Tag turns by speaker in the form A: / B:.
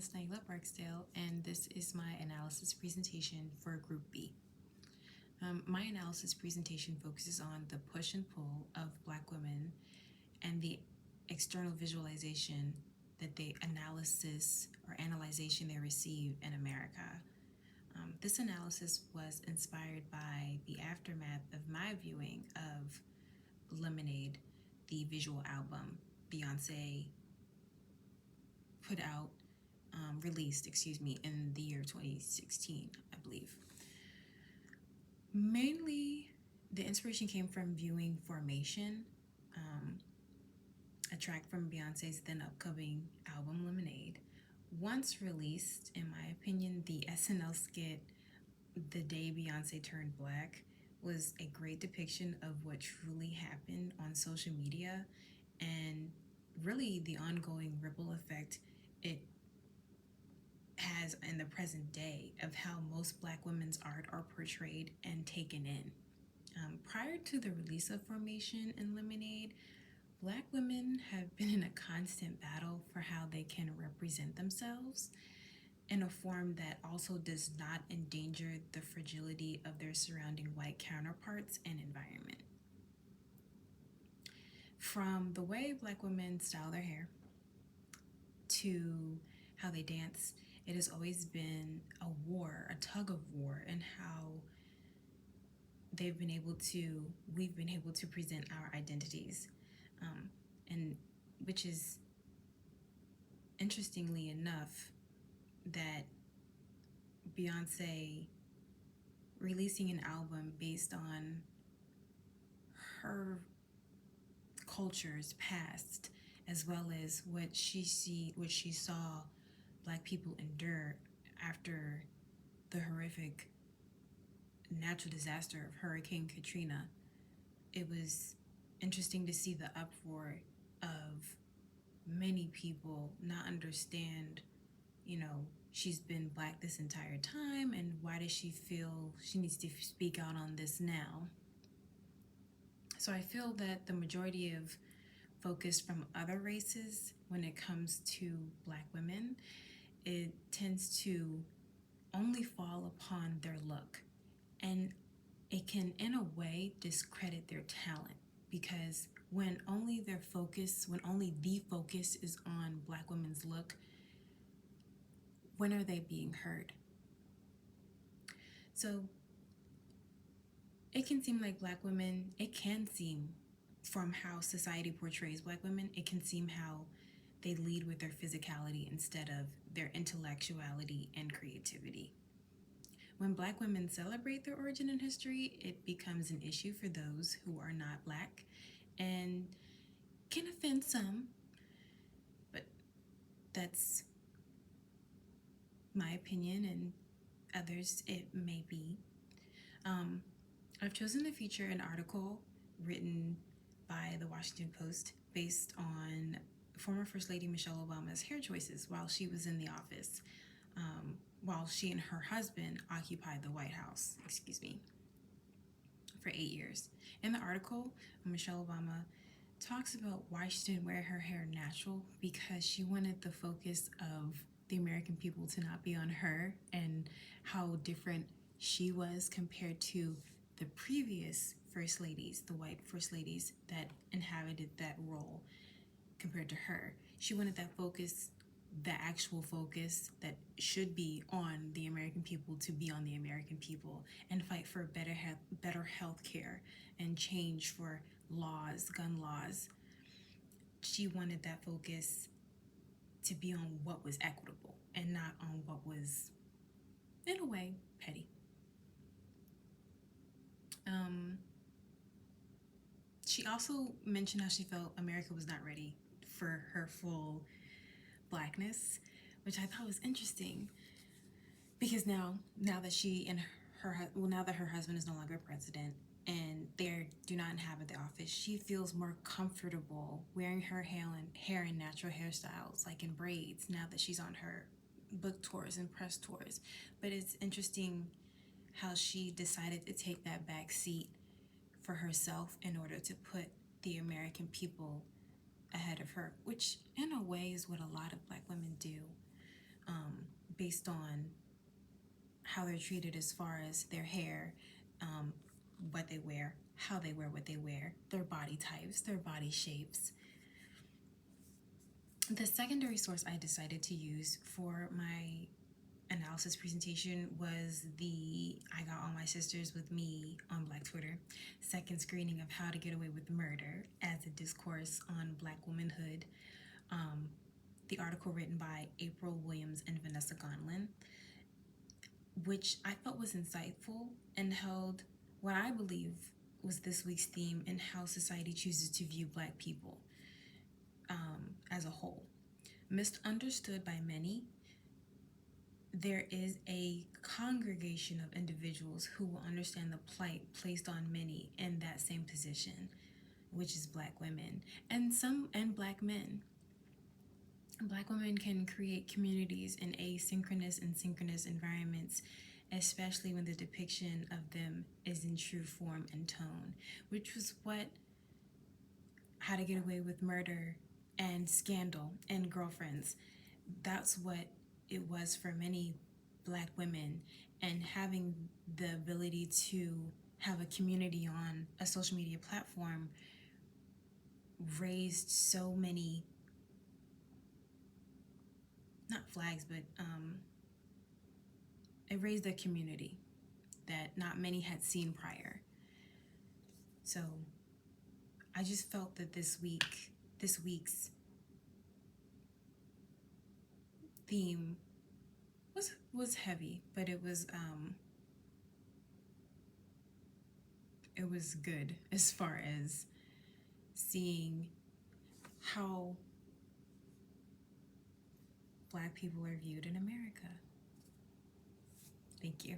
A: is Naila Barksdale, and this is my analysis presentation for Group B. My analysis presentation focuses on the push and pull of Black women and the external visualization that they analyzation they receive in America. This analysis was inspired by the aftermath of my viewing of Lemonade, the visual album Beyonce released, in the year 2016, I believe. Mainly, the inspiration came from viewing Formation, a track from Beyonce's then upcoming album Lemonade. Once released, in my opinion, the SNL skit The Day Beyonce Turned Black was a great depiction of what truly happened on social media and really the ongoing ripple effect it has in the present day of how most Black women's art are portrayed and taken in. Prior to the release of Formation and Lemonade, Black women have been in a constant battle for how they can represent themselves in a form that also does not endanger the fragility of their surrounding white counterparts and environment. From the way Black women style their hair to how they dance, it has always been a war, a tug of war, and how we've been able to present our identities, and which is interestingly enough that Beyonce releasing an album based on her culture's past, as well as what she saw Black people endure after the horrific natural disaster of Hurricane Katrina. It was interesting to see the uproar of many people not understand, she's been Black this entire time, and why does she feel she needs to speak out on this now? So I feel that the majority of focus from other races when it comes to Black women, it tends to only fall upon their look, and it can in a way discredit their talent, because when only the focus is on Black women's look, when are they being heard? So it can seem like from how society portrays Black women, it can seem how they lead with their physicality instead of their intellectuality and creativity. When Black women celebrate their origin and history, it becomes an issue for those who are not Black and can offend some, but that's my opinion, and others it may be. I've chosen to feature an article written by the Washington Post based on former First Lady Michelle Obama's hair choices while she was in the office, while she and her husband occupied the White House, for 8 years. In the article, Michelle Obama talks about why she didn't wear her hair natural, because she wanted the focus of the American people to not be on her and how different she was compared to the previous first ladies, the white first ladies that inhabited that role compared to her. She wanted that focus, the actual focus that should be on the American people, to be on the American people and fight for better health care and change for gun laws. She wanted that focus to be on what was equitable and not on what was, in a way, petty. She also mentioned how she felt America was not ready for her full Blackness, which I thought was interesting, because now that her husband is no longer president and they do not inhabit the office, she feels more comfortable wearing her hair in natural hairstyles, like in braids, now that she's on her book tours and press tours. But it's interesting how she decided to take that back seat for herself in order to put the American people ahead of her, which in a way is what a lot of Black women do. based on how they're treated as far as their hair, um, what they wear, how they wear what they wear, their body types, their body shapes. The secondary source I decided to use for my analysis presentation was the I Got All My Sisters with Me on Black Twitter second screening of How to Get Away with Murder as a Discourse on Black Womanhood, the article written by April Williams and Vanessa Gonlin, which I felt was insightful and held what I believe was this week's theme in how society chooses to view Black people as a whole. Misunderstood by many, there is a congregation of individuals who will understand the plight placed on many in that same position, which is Black women and Black men. Black women can create communities in asynchronous and synchronous environments, especially when the depiction of them is in true form and tone, which was what How to Get Away with Murder and Scandal and Girlfriends. That's what it was for many Black women, and having the ability to have a community on a social media platform raised so many, not flags, but it raised a community that not many had seen prior. So I just felt that this week's theme was heavy, but it was good as far as seeing how Black people are viewed in America. Thank you.